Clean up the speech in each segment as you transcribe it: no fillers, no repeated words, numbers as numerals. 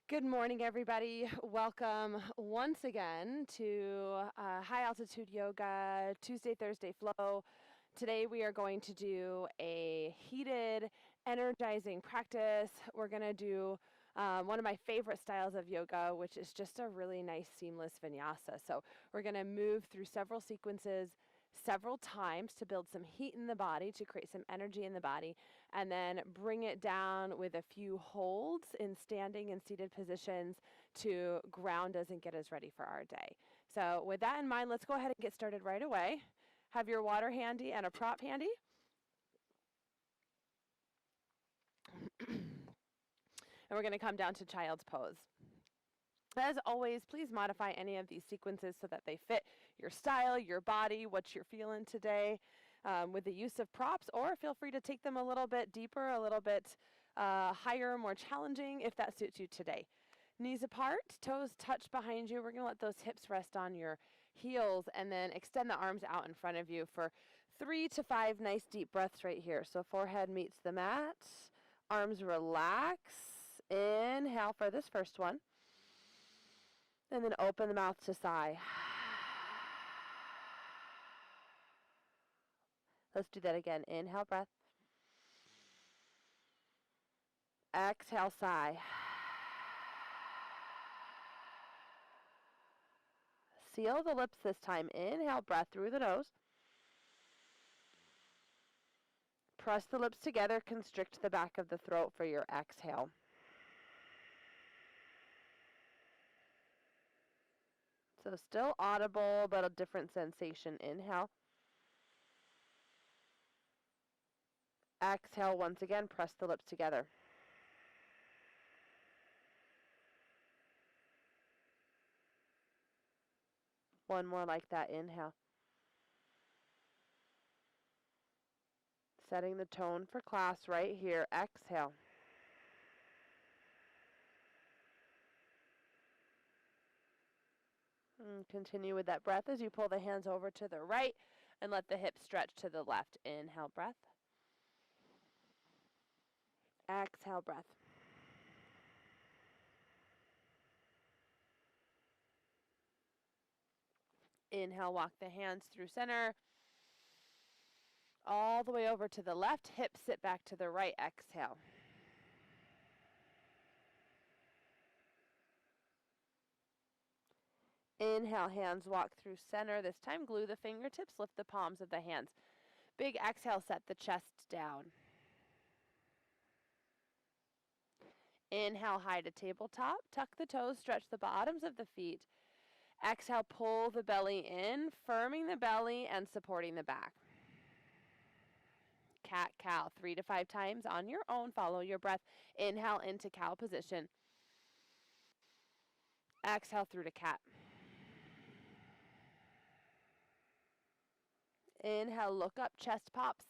Good morning, everybody. Welcome once again to High Altitude Yoga Tuesday, Thursday Flow. Today we are going to do a heated, energizing practice. We're going to do one of my favorite styles of yoga, which is just a really nice seamless vinyasa. So we're going to move through several sequences several times to build some heat in the body, to create some energy in the body, and then bring it down with a few holds in standing and seated positions to ground us and get us ready for our day. So with that in mind, let's go ahead and get started right away. Have your water handy and a prop handy. And we're going to come down to child's pose. As always, please modify any of these sequences so that they fit your style, your body, what you're feeling today with the use of props, or feel free to take them a little bit deeper, a little bit higher, more challenging if that suits you today. Knees apart, toes touch behind you. We're going to let those hips rest on your heels and then extend the arms out in front of you for 3 to 5 nice deep breaths right here. So forehead meets the mat, arms relax. Inhale for this first one. And then open the mouth to sigh. Let's do that again. Inhale, breath. Exhale, sigh. Seal the lips this time. Inhale, breath through the nose. Press the lips together. Constrict the back of the throat for your exhale. So still audible, but a different sensation. Inhale. Exhale once again. Press the lips together. One more like that. Inhale. Setting the tone for class right here. Exhale. And continue with that breath as you pull the hands over to the right and let the hips stretch to the left. Inhale, breath. Exhale, breath. Inhale, walk the hands through center. All the way over to the left. Hips sit back to the right. Exhale. Inhale, hands walk through center. This time, glue the fingertips, lift the palms of the hands. Big exhale, set the chest down. Inhale, high to tabletop. Tuck the toes, stretch the bottoms of the feet. Exhale, pull the belly in, firming the belly and supporting the back. Cat, cow, 3 to 5 times on your own. Follow your breath. Inhale into cow position. Exhale through to cat. Inhale, look up, chest pops.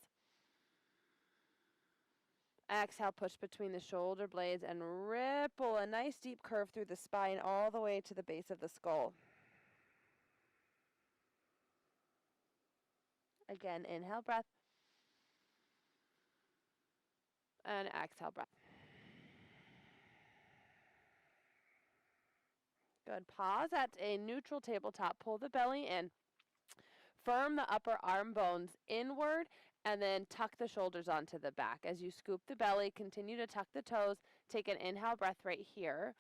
Exhale, push between the shoulder blades and ripple a nice deep curve through the spine all the way to the base of the skull. Again, inhale, breath. And exhale, breath. Good. Pause at a neutral tabletop. Pull the belly in. Firm the upper arm bones inward and then tuck the shoulders onto the back. As you scoop the belly, continue to tuck the toes. Take an inhale breath right here.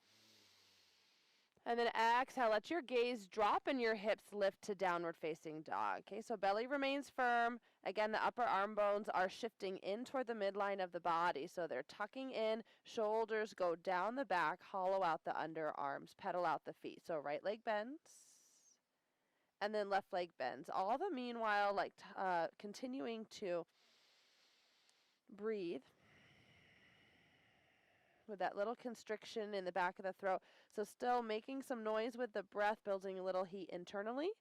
And then exhale, let your gaze drop and your hips lift to downward facing dog. Okay, so belly remains firm. Again, the upper arm bones are shifting in toward the midline of the body. So they're tucking in, shoulders go down the back, hollow out the underarms, pedal out the feet. So right leg bends and then left leg bends. All the meanwhile, like continuing to breathe with that little constriction in the back of the throat. So still making some noise with the breath, building a little heat internally.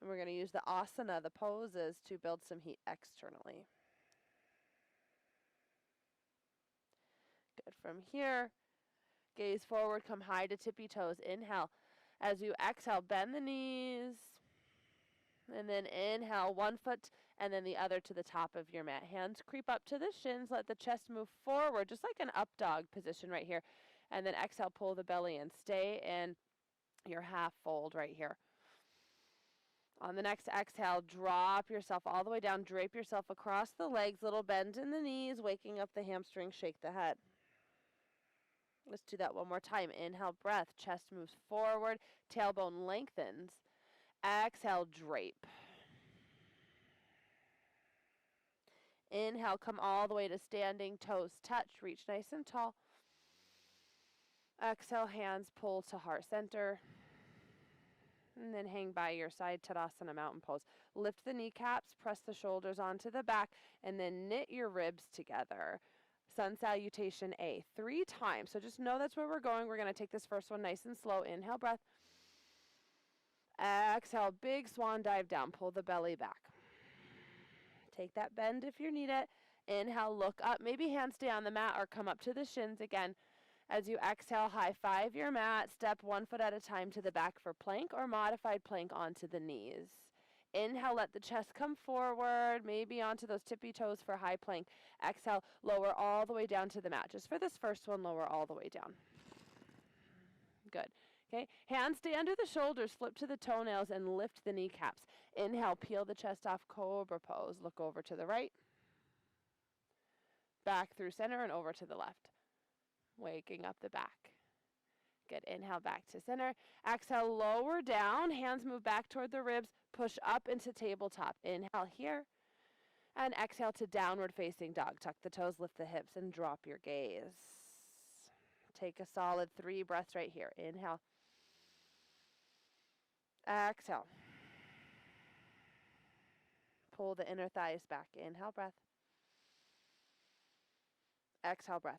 And we're going to use the asana, the poses, to build some heat externally. Good. From here, gaze forward, come high to tippy toes. Inhale. As you exhale, bend the knees. And then inhale, one foot and then the other to the top of your mat. Hands creep up to the shins. Let the chest move forward, just like an up dog position right here. And then exhale, pull the belly in. Stay in your half fold right here. On the next exhale, drop yourself all the way down, drape yourself across the legs, little bend in the knees, waking up the hamstrings, shake the head. Let's do that one more time. Inhale, breath, chest moves forward, tailbone lengthens. Exhale, drape. Inhale, come all the way to standing, toes touch, reach nice and tall. Exhale, hands pull to heart center. And then hang by your side, Tadasana Mountain Pose. Lift the kneecaps, press the shoulders onto the back, and then knit your ribs together. Sun Salutation A 3 times. So just know that's where we're going. We're going to take this first one nice and slow. Inhale, breath. Exhale, big swan dive down. Pull the belly back. Take that bend if you need it. Inhale, look up. Maybe hands stay on the mat or come up to the shins again. As you exhale, high five your mat. Step 1 foot at a time to the back for plank or modified plank onto the knees. Inhale, let the chest come forward, maybe onto those tippy toes for high plank. Exhale, lower all the way down to the mat. Just for this first one, lower all the way down. Good. Okay, hands stay under the shoulders, flip to the toenails and lift the kneecaps. Inhale, peel the chest off, cobra pose. Look over to the right, back through center and over to the left. Waking up the back. Good. Inhale, back to center. Exhale, lower down. Hands move back toward the ribs. Push up into tabletop. Inhale here. And exhale to downward facing dog. Tuck the toes, lift the hips, and drop your gaze. Take a solid 3 breaths right here. Inhale. Exhale. Pull the inner thighs back. Inhale, breath. Exhale, breath.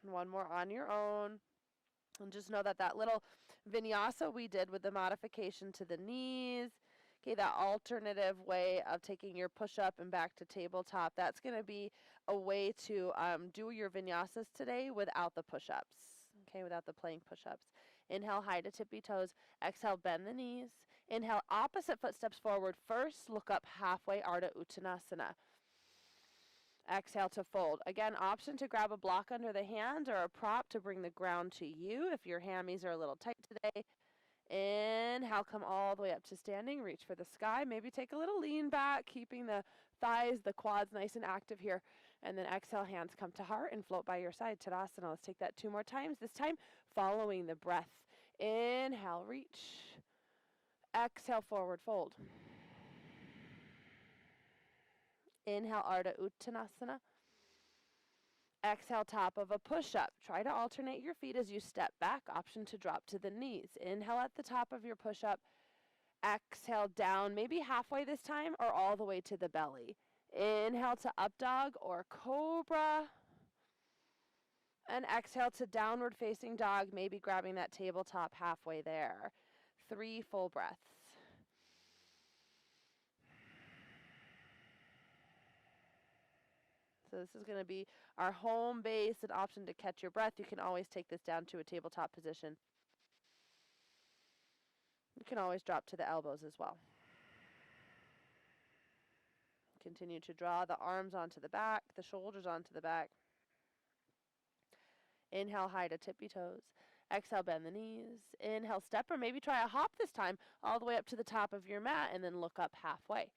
One more on your own. And just know that that little vinyasa we did with the modification to the knees, okay, that alternative way of taking your push-up and back to tabletop, that's going to be a way to do your vinyasas today without the push-ups, okay, without the plank push-ups. Inhale, high to tippy toes. Exhale, bend the knees. Inhale, opposite footsteps forward. First, look up halfway, Ardha Uttanasana. Exhale to fold. Again, option to grab a block under the hand or a prop to bring the ground to you if your hammies are a little tight today. Inhale, come all the way up to standing. Reach for the sky. Maybe take a little lean back, keeping the thighs, the quads nice and active here. And then exhale, hands come to heart and float by your side. Tadasana. Let's take that 2 more times. This time, following the breath. Inhale, reach. Exhale, forward fold. Inhale, Ardha Uttanasana. Exhale, top of a push-up. Try to alternate your feet as you step back. Option to drop to the knees. Inhale at the top of your push-up. Exhale down, maybe halfway this time or all the way to the belly. Inhale to up dog or cobra. And exhale to downward facing dog, maybe grabbing that tabletop halfway there. 3 full breaths. So this is going to be our home base, an option to catch your breath. You can always take this down to a tabletop position. You can always drop to the elbows as well. Continue to draw the arms onto the back, the shoulders onto the back. Inhale, high to tippy toes. Exhale, bend the knees. Inhale, step, or maybe try a hop this time, all the way up to the top of your mat, and then look up halfway.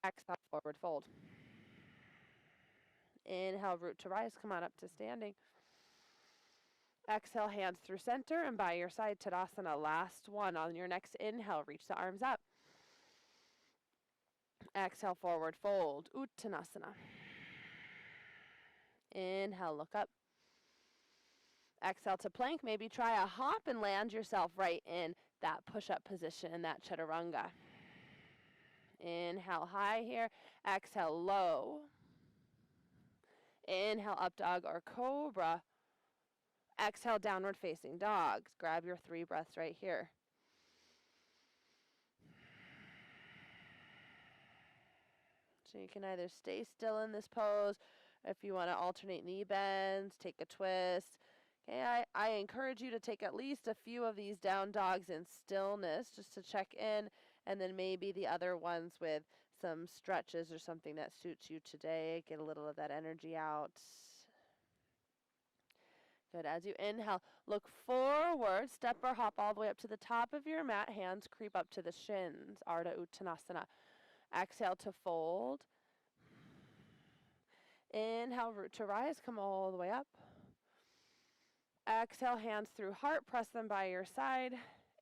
Exhale, forward fold. Inhale, root to rise. Come on up to standing. Exhale, hands through center and by your side, Tadasana. Last one. On your next inhale, reach the arms up. Exhale, forward fold. Uttanasana. Inhale, look up. Exhale to plank. Maybe try a hop and land yourself right in that push-up position, in that chaturanga. Inhale, high here. Exhale, low. Inhale, up dog or cobra. Exhale, downward facing dog. Grab your 3 breaths right here. So you can either stay still in this pose, if you want to alternate knee bends, take a twist. Okay, I encourage you to take at least a few of these down dogs in stillness just to check in, and then maybe the other ones with some stretches or something that suits you today. Get a little of that energy out. Good. As you inhale, look forward, step or hop all the way up to the top of your mat. Hands creep up to the shins, Ardha Uttanasana. Exhale to fold. Inhale, root to rise, come all the way up. Exhale, hands through heart, press them by your side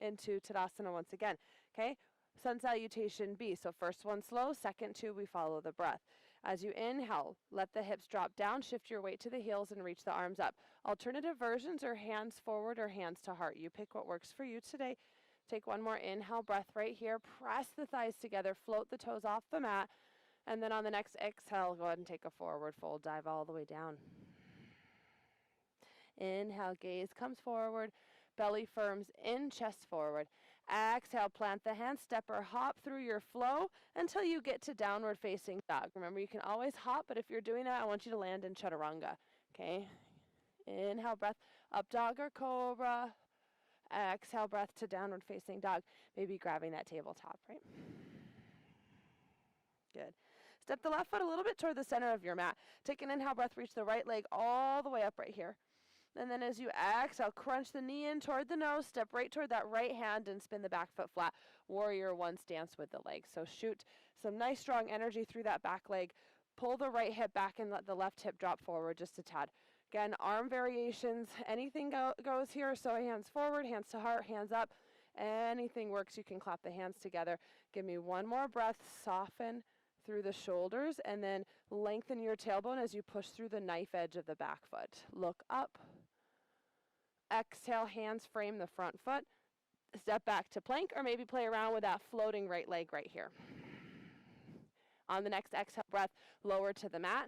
into Tadasana once again. Okay, Sun Salutation B. So first one slow, second two, we follow the breath. As you inhale, let the hips drop down, shift your weight to the heels and reach the arms up. Alternative versions are hands forward or hands to heart. You pick what works for you today. Take one more inhale, breath right here. Press the thighs together, float the toes off the mat. And then on the next exhale, go ahead and take a forward fold, dive all the way down. Inhale, gaze comes forward, belly firms in, chest forward. Exhale, plant the hands, step or hop through your flow until you get to downward facing dog. Remember, you can always hop, but if you're doing that, I want you to land in chaturanga. Okay? Inhale, breath, up dog or cobra. Exhale, breath to downward facing dog. Maybe grabbing that tabletop, right? Good. Step the left foot a little bit toward the center of your mat. Take an inhale breath, reach the right leg all the way up right here. And then as you exhale, crunch the knee in toward the nose, step right toward that right hand and spin the back foot flat. Warrior one stance with the legs. So shoot some nice strong energy through that back leg. Pull the right hip back and let the left hip drop forward just a tad. Again, arm variations, anything goes here. So hands forward, hands to heart, hands up. Anything works. You can clap the hands together. Give me one more breath. Soften through the shoulders and then lengthen your tailbone as you push through the knife edge of the back foot. Look up. Exhale, hands frame the front foot. Step back to plank or maybe play around with that floating right leg right here. On the next exhale breath, lower to the mat.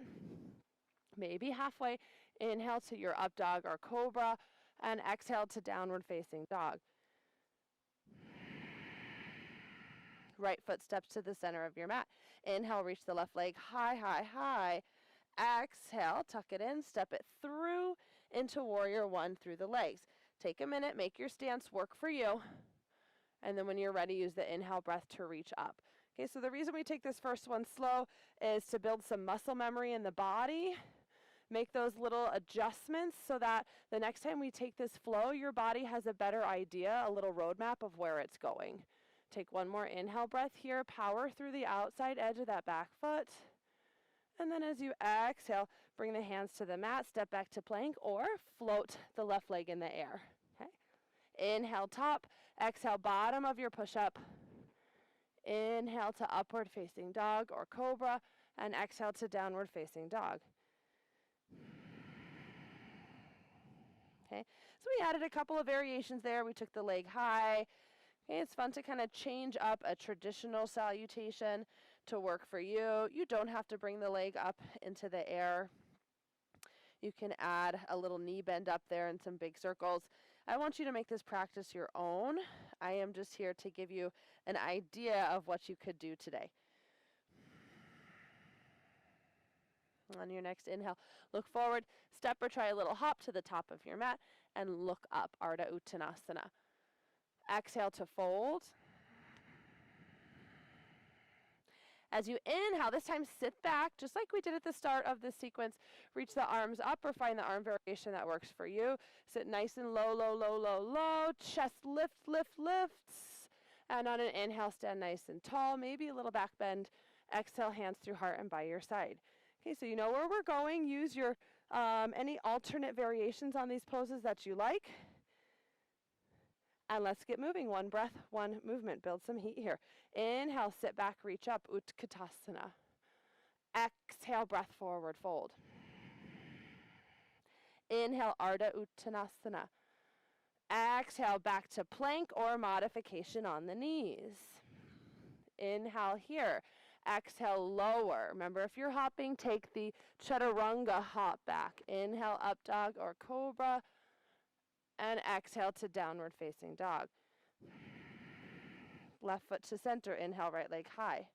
Maybe halfway. Inhale to your up dog or cobra and exhale to downward facing dog. Right foot steps to the center of your mat. Inhale, reach the left leg high, high, high. Exhale, tuck it in, step it through into warrior one through the legs. Take a minute, make your stance work for you. And then when you're ready, use the inhale breath to reach up. Okay, so the reason we take this first one slow is to build some muscle memory in the body. Make those little adjustments so that the next time we take this flow, your body has a better idea, a little roadmap of where it's going. Take one more inhale breath here. Power through the outside edge of that back foot. And then as you exhale, bring the hands to the mat, step back to plank, or float the left leg in the air. Okay? Inhale, top. Exhale, bottom of your push-up. Inhale to upward facing dog or cobra, and exhale to downward facing dog. Okay, so we added a couple of variations there. We took the leg high. Okay, it's fun to kind of change up a traditional salutation to work for you. You don't have to bring the leg up into the air. You can add a little knee bend up there and some big circles. I want you to make this practice your own. I am just here to give you an idea of what you could do today. On your next inhale, look forward, step or try a little hop to the top of your mat, and look up, Ardha Uttanasana. Exhale to fold. As you inhale, this time sit back, just like we did at the start of this sequence. Reach the arms up or find the arm variation that works for you. Sit nice and low, low, low, low, low. Chest lift, lift, lifts. And on an inhale, stand nice and tall, maybe a little back bend. Exhale, hands through heart and by your side. Okay, so you know where we're going. Use your any alternate variations on these poses that you like. And let's get moving. One breath, one movement. Build some heat here. Inhale, sit back, reach up, Utkatasana. Exhale, breath forward, fold. Inhale, Ardha Uttanasana. Exhale, back to plank or modification on the knees. Inhale here. Exhale, lower. Remember, if you're hopping, take the chaturanga hop back. Inhale, up dog or cobra. And exhale to downward facing dog. Left foot to center. Inhale, right leg high.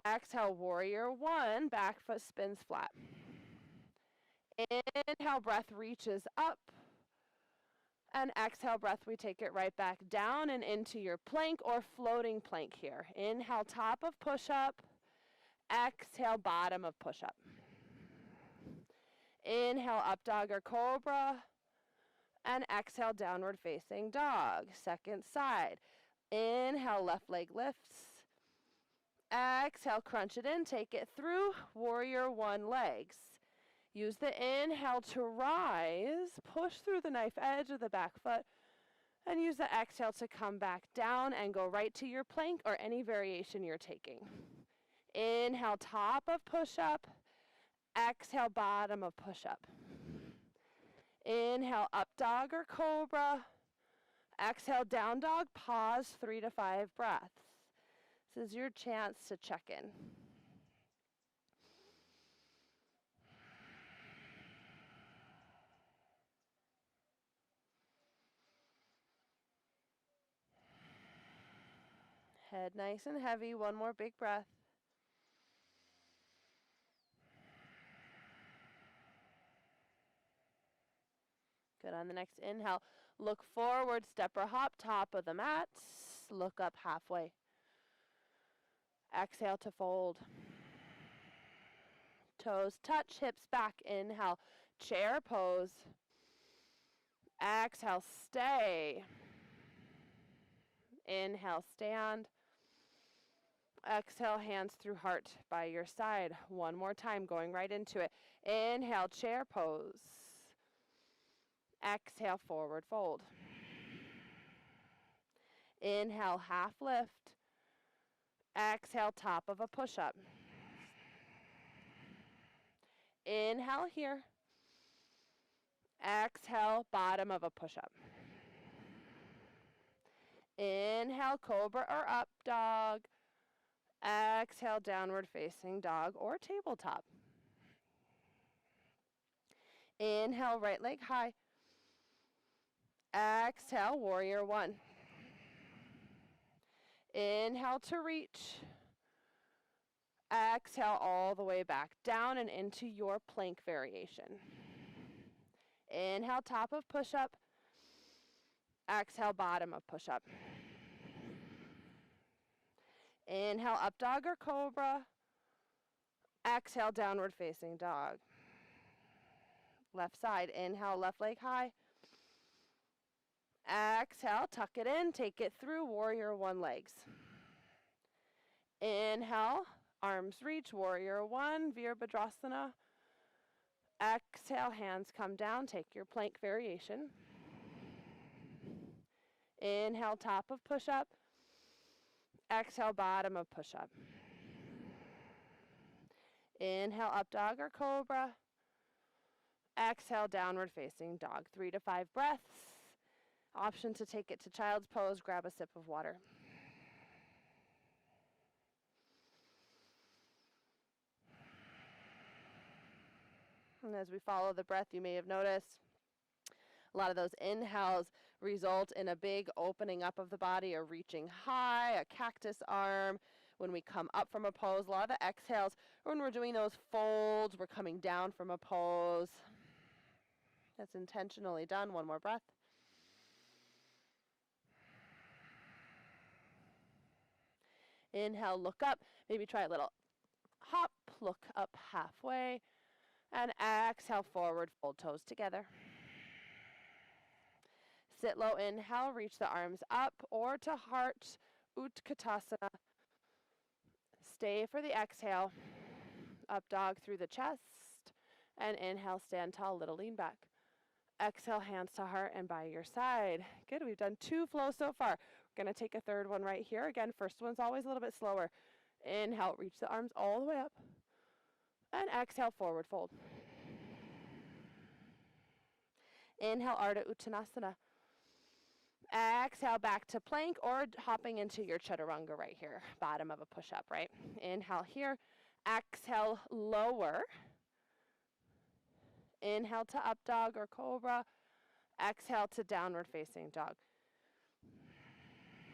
Exhale, warrior one. Back foot spins flat. Inhale, breath reaches up. And exhale, breath, we take it right back down and into your plank or floating plank here. Inhale, top of push-up. Exhale, bottom of push-up. Inhale, up dog or cobra. And exhale, downward facing dog. Second side. Inhale, left leg lifts. Exhale, crunch it in, take it through, warrior one legs. Use the inhale to rise, push through the knife edge of the back foot, and use the exhale to come back down and go right to your plank or any variation you're taking. Inhale, top of push-up. Exhale, bottom of push-up. Inhale, up dog or cobra. Exhale, down dog, pause, 3 to 5 breaths. This is your chance to check in. Head nice and heavy, one more big breath. Good, on the next inhale, look forward, step or hop, top of the mat, look up halfway. Exhale to fold. Toes touch, hips back, inhale, chair pose. Exhale, stay. Inhale, stand. Exhale, hands through heart by your side. One more time, going right into it. Inhale, chair pose. Exhale, forward fold. Inhale, half lift. Exhale, top of a push-up. Inhale here. Exhale, bottom of a push-up. Inhale, cobra or up dog. Exhale, downward facing dog or tabletop. Inhale, right leg high. Exhale, warrior one. Inhale to reach. Exhale all the way back down and into your plank variation. Inhale, top of push-up. Exhale, bottom of push-up. Inhale, up dog or cobra. Exhale, downward facing dog. Left side, inhale, left leg high. Exhale, tuck it in, take it through, warrior one legs. Inhale, arms reach, warrior one, Virabhadrasana. Exhale, hands come down, take your plank variation. Inhale, top of push-up. Exhale, bottom of push-up. Inhale, up dog or cobra. Exhale, downward facing dog. 3 to 5 breaths. Option to take it to child's pose, grab a sip of water. And as we follow the breath, you may have noticed a lot of those inhales result in a big opening up of the body, or reaching high, a cactus arm. When we come up from a pose, a lot of the exhales, when we're doing those folds, we're coming down from a pose. That's intentionally done. One more breath. Inhale, look up. Maybe try a little hop, look up halfway. And exhale, forward, fold toes together. Sit low, inhale, reach the arms up or to heart, Utkatasana. Stay for the exhale. Up dog through the chest. And inhale, stand tall, little lean back. Exhale, hands to heart and by your side. Good, we've done 2 flows so far. We're going to take a third one right here. Again, first one's always a little bit slower. Inhale, reach the arms all the way up. And exhale, forward fold. Inhale, Ardha Uttanasana. Exhale, back to plank or hopping into your chaturanga right here. Bottom of a push-up, right? Inhale here. Exhale, lower. Inhale to up dog or cobra. Exhale to downward facing dog.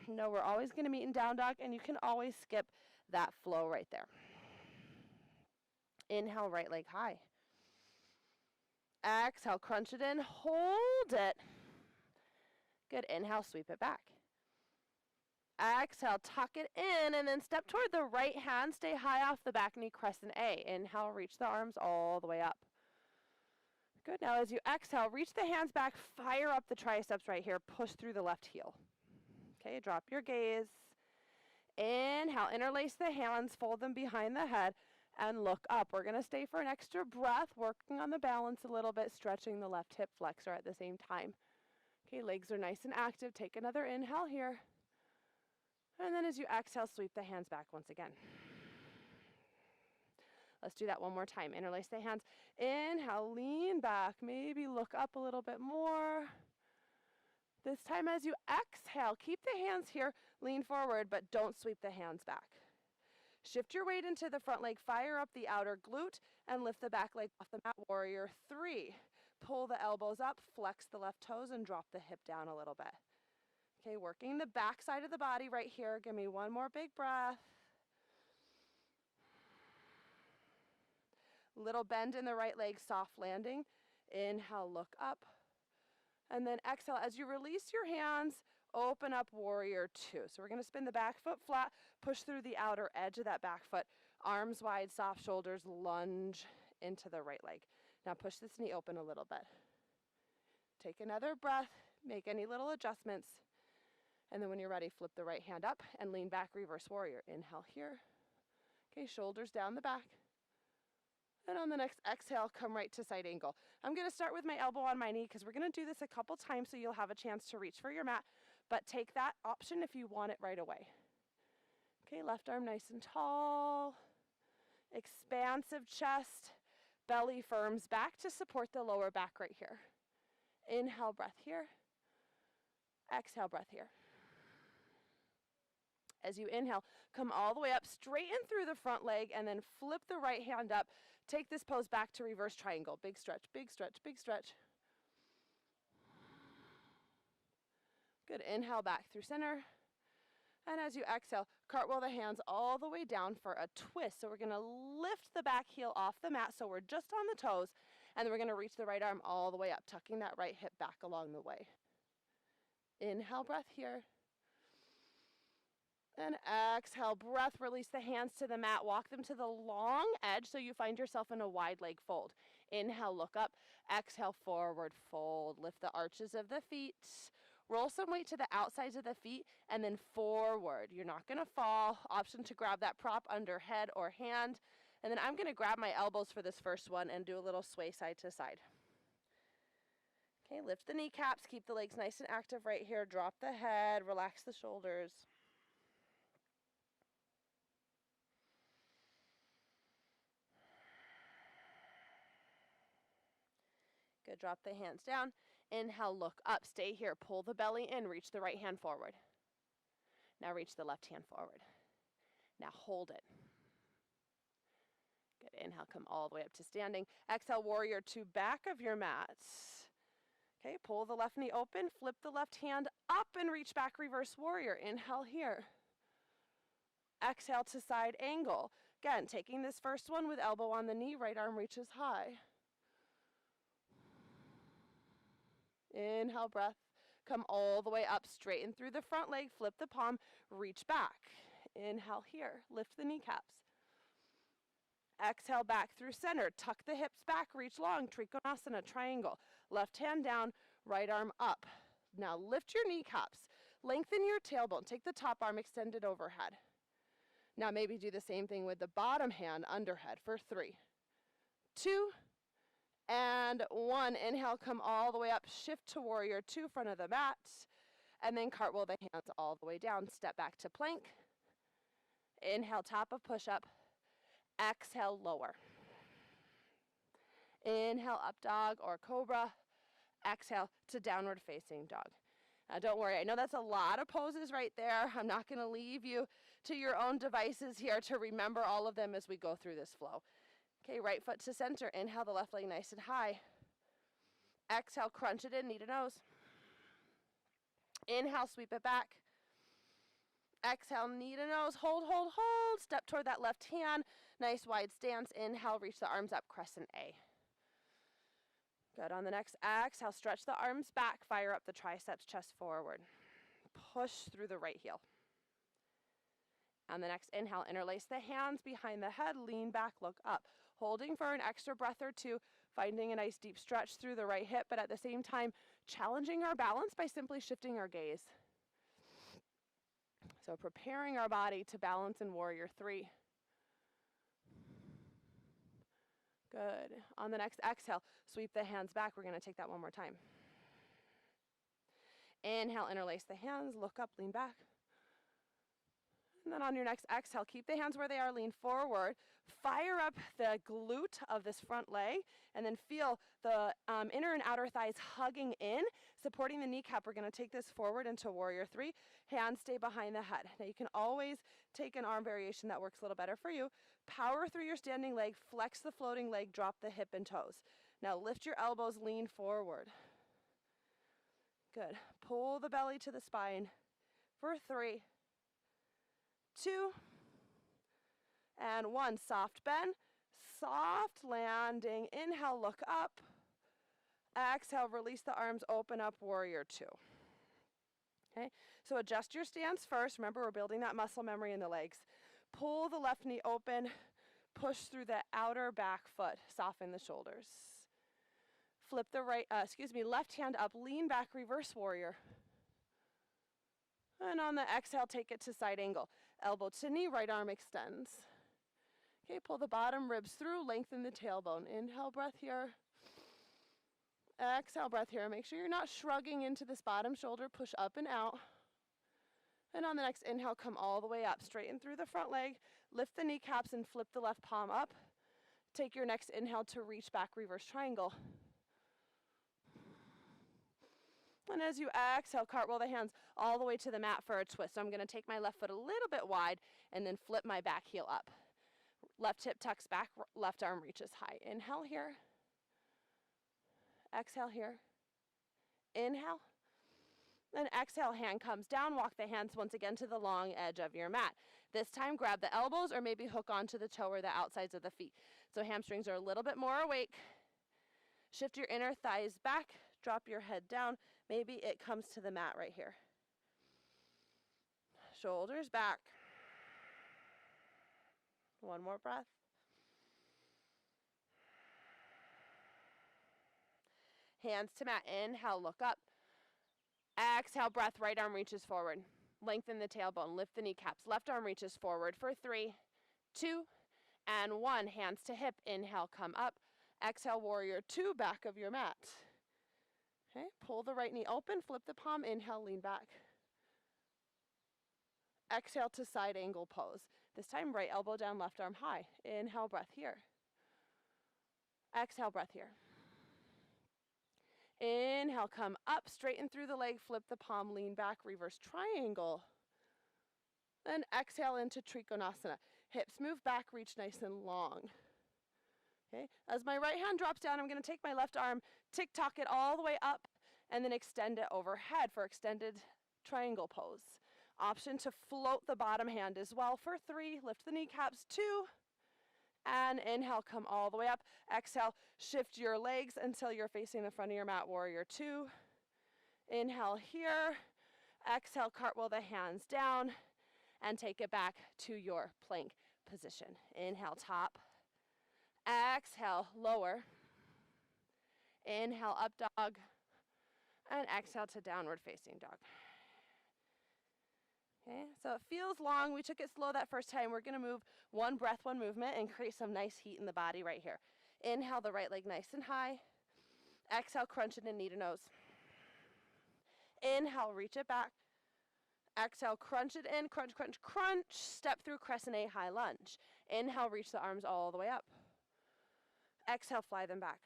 No, we're always going to meet in down dog, and you can always skip that flow right there. Inhale, right leg high. Exhale, crunch it in, hold it. Good, inhale, sweep it back. Exhale, tuck it in, and then step toward the right hand. Stay high off the back knee, crescent A. Inhale, reach the arms all the way up. Good. Now as you exhale, reach the hands back, fire up the triceps right here, push through the left heel. Okay, drop your gaze. Inhale, interlace the hands, fold them behind the head, and look up. We're going to stay for an extra breath, working on the balance a little bit, stretching the left hip flexor at the same time. Okay, legs are nice and active. Take another inhale here. And then as you exhale, sweep the hands back once again. Let's do that one more time. Interlace the hands. Inhale, lean back. Maybe look up a little bit more. This time as you exhale, keep the hands here, lean forward, but don't sweep the hands back. Shift your weight into the front leg, fire up the outer glute, and lift the back leg off the mat. Warrior 3. Pull the elbows up, flex the left toes, and drop the hip down a little bit. Okay, working the back side of the body right here. Give me one more big breath. Little bend in the right leg, soft landing. Inhale, look up. And then exhale, as you release your hands, open up warrior 2. So we're going to spin the back foot flat, push through the outer edge of that back foot, arms wide, soft shoulders, lunge into the right leg. Now push this knee open a little bit. Take another breath, make any little adjustments. And then when you're ready, flip the right hand up and lean back, reverse warrior. Inhale here. Okay, shoulders down the back. And on the next exhale, come right to side angle. I'm going to start with my elbow on my knee because we're going to do this a couple times so you'll have a chance to reach for your mat, but take that option if you want it right away. Okay, left arm nice and tall, expansive chest, belly firms back to support the lower back right here. Inhale, breath here. Exhale, breath here. As you inhale, come all the way up, straighten through the front leg, and then flip the right hand up. Take this pose back to reverse triangle. Big stretch, big stretch, big stretch. Good. Inhale back through center. And as you exhale, cartwheel the hands all the way down for a twist. So we're going to lift the back heel off the mat so we're just on the toes. And then we're going to reach the right arm all the way up, tucking that right hip back along the way. Inhale, breath here. And exhale, breath, release the hands to the mat, walk them to the long edge so you find yourself in a wide leg fold. Inhale, look up, exhale, forward fold. Lift the arches of the feet, roll some weight to the outsides of the feet, and then forward. You're not gonna fall. Option to grab that prop under head or hand. And then I'm gonna grab my elbows for this first one and do a little sway side to side. Okay, lift the kneecaps, keep the legs nice and active right here. Drop the head, relax the shoulders. Good, drop the hands down. Inhale, look up, stay here. Pull the belly in, reach the right hand forward. Now reach the left hand forward. Now hold it. Good, inhale, come all the way up to standing. Exhale, warrior 2, back of your mat. Okay, pull the left knee open, flip the left hand up and reach back, reverse warrior. Inhale here. Exhale to side angle. Again, taking this first one with elbow on the knee, right arm reaches high. Inhale, breath. Come all the way up, straighten through the front leg, flip the palm, reach back. Inhale here, lift the kneecaps. Exhale back through center, tuck the hips back, reach long, Trikonasana, triangle. Left hand down, right arm up. Now lift your kneecaps, lengthen your tailbone, take the top arm extended overhead. Now maybe do the same thing with the bottom hand underhead for 3, 2, and 1. Inhale, come all the way up, shift to warrior 2, front of the mat, and then cartwheel the hands all the way down. Step back to plank. Inhale, top of push-up. Exhale, lower. Inhale, up dog or cobra. Exhale to downward facing dog. Now don't worry, I know that's a lot of poses right there. I'm not going to leave you to your own devices here to remember all of them as we go through this flow. Okay, right foot to center. Inhale, the left leg nice and high. Exhale, crunch it in, knee to nose. Inhale, sweep it back. Exhale, knee to nose, hold, hold, hold. Step toward that left hand. Nice wide stance. Inhale, reach the arms up, crescent A. Good. On the next exhale, stretch the arms back, fire up the triceps, chest forward. Push through the right heel. On the next inhale, interlace the hands behind the head, lean back, look up. Holding for an extra breath or 2, Finding a nice deep stretch through the right hip, but at the same time, challenging our balance by simply shifting our gaze. So preparing our body to balance in warrior three. Good. On the next exhale, sweep the hands back. We're going to take that one more time. Inhale, interlace the hands, look up, lean back. And then on your next exhale, keep the hands where they are, lean forward. Fire up the glute of this front leg, and then feel the inner and outer thighs hugging in, supporting the kneecap. We're going to take this forward into warrior three. Hands stay behind the head. Now you can always take an arm variation that works a little better for you. Power through your standing leg, flex the floating leg, drop the hip and toes. Now lift your elbows, lean forward. Good. Pull the belly to the spine for 3, 2, and 1. Soft bend, soft landing. Inhale, look up. Exhale, release the arms, open up, warrior two. Okay, so adjust your stance first. Remember, we're building that muscle memory in the legs. Pull the left knee open, push through the outer back foot, soften the shoulders. Flip the left hand up, lean back, reverse warrior. And on the exhale, take it to side angle. Elbow to knee, right arm extends. Okay, pull the bottom ribs through, lengthen the tailbone. Inhale, breath here. Exhale, breath here. Make sure you're not shrugging into this bottom shoulder. Push up and out. And on the next inhale, come all the way up. Straighten through the front leg. Lift the kneecaps and flip the left palm up. Take your next inhale to reach back, reverse triangle. And as you exhale, cartwheel the hands all the way to the mat for a twist. So I'm going to take my left foot a little bit wide and then flip my back heel up. Left hip tucks back, left arm reaches high. Inhale here. Exhale here. Inhale. Then exhale, hand comes down. Walk the hands once again to the long edge of your mat. This time, grab the elbows or maybe hook onto the toe or the outsides of the feet. So hamstrings are a little bit more awake. Shift your inner thighs back. Drop your head down. Maybe it comes to the mat right here. Shoulders back. One more breath. Hands to mat. Inhale, look up. Exhale, breath, right arm reaches forward. Lengthen the tailbone, lift the kneecaps. Left arm reaches forward for 3, 2, and 1. Hands to hip. Inhale, come up. Exhale, warrior two, back of your mat. Okay, pull the right knee open, flip the palm. Inhale, lean back. Exhale to side angle pose. This time, right elbow down, left arm high. Inhale, breath here. Exhale, breath here. Inhale, come up, straighten through the leg, flip the palm, lean back, reverse triangle. Then exhale into Trikonasana. Hips move back, reach nice and long. Okay, as my right hand drops down, I'm going to take my left arm, tick-tock it all the way up, and then extend it overhead for extended triangle pose. Option to float the bottom hand as well for 3. Lift the kneecaps, 2. And inhale, come all the way up. Exhale, shift your legs until you're facing the front of your mat, warrior two. Inhale here. Exhale, cartwheel the hands down and take it back to your plank position. Inhale, top. Exhale, lower. Inhale, up dog. And exhale to downward facing dog. Okay, so it feels long. We took it slow that first time. We're going to move one breath, one movement, and create some nice heat in the body right here. Inhale, the right leg nice and high. Exhale, crunch it in knee to nose. Inhale, reach it back. Exhale, crunch it in, crunch, crunch, crunch. Step through crescent A, high lunge. Inhale, reach the arms all the way up. Exhale, fly them back.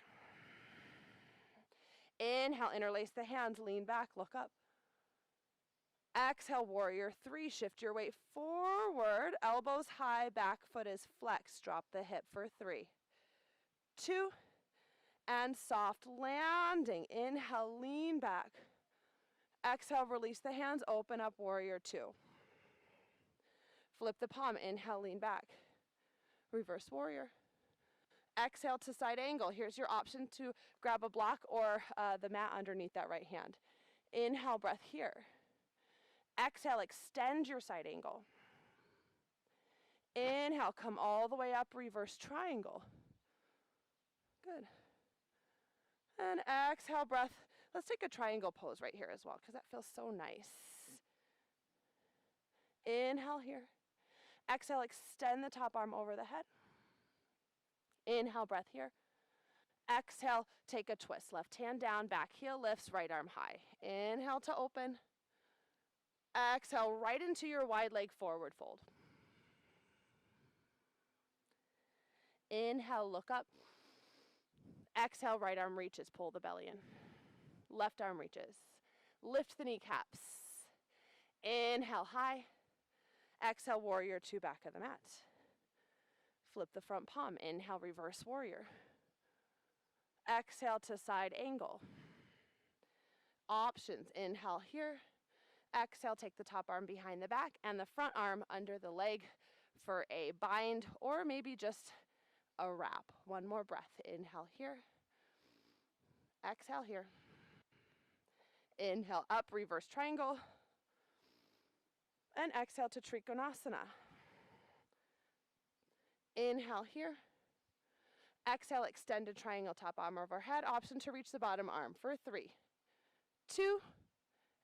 Inhale, interlace the hands, lean back, look up. Exhale, warrior three, shift your weight forward, elbows high, back foot is flexed. Drop the hip for 3, 2, and soft landing. Inhale, lean back. Exhale, release the hands, open up, warrior two. Flip the palm, inhale, lean back. Reverse warrior. Exhale to side angle. Here's your option to grab a block or the mat underneath that right hand. Inhale, breath here. Exhale, extend your side angle. Inhale, come all the way up, reverse triangle. Good. And exhale, breath. Let's take a triangle pose right here as well, because that feels so nice. Inhale here. Exhale, extend the top arm over the head. Inhale, breath here. Exhale, take a twist. Left hand down, back heel lifts, right arm high. Inhale to open. Exhale, right into your wide leg forward fold. Inhale, look up. Exhale, right arm reaches, pull the belly in. Left arm reaches. Lift the kneecaps. Inhale, high. Exhale, warrior two, back of the mat. Flip the front palm. Inhale, reverse warrior. Exhale to side angle. Options. Inhale here. Exhale, take the top arm behind the back and the front arm under the leg for a bind or maybe just a wrap. One more breath. Inhale here. Exhale here. Inhale up, reverse triangle. And exhale to Trikonasana. Inhale here. Exhale, extended triangle, top arm overhead. Option to reach the bottom arm for 3, 2,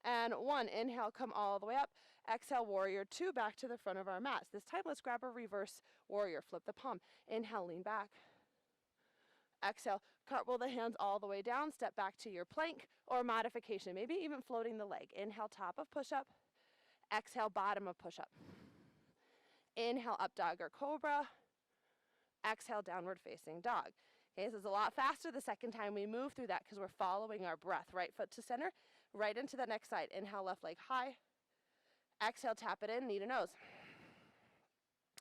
and 1. Inhale, come all the way up. Exhale, warrior two, back to the front of our mats. This time, let's grab a reverse warrior. Flip the palm. Inhale, lean back. Exhale, cartwheel the hands all the way down. Step back to your plank or modification, maybe even floating the leg. Inhale, top of push-up. Exhale, bottom of push-up. Inhale, up dog or cobra. Exhale, downward facing dog. Okay, this is a lot faster the second time we move through that because we're following our breath. Right foot to center, right into the next side. Inhale, left leg high. Exhale, tap it in, knee to nose.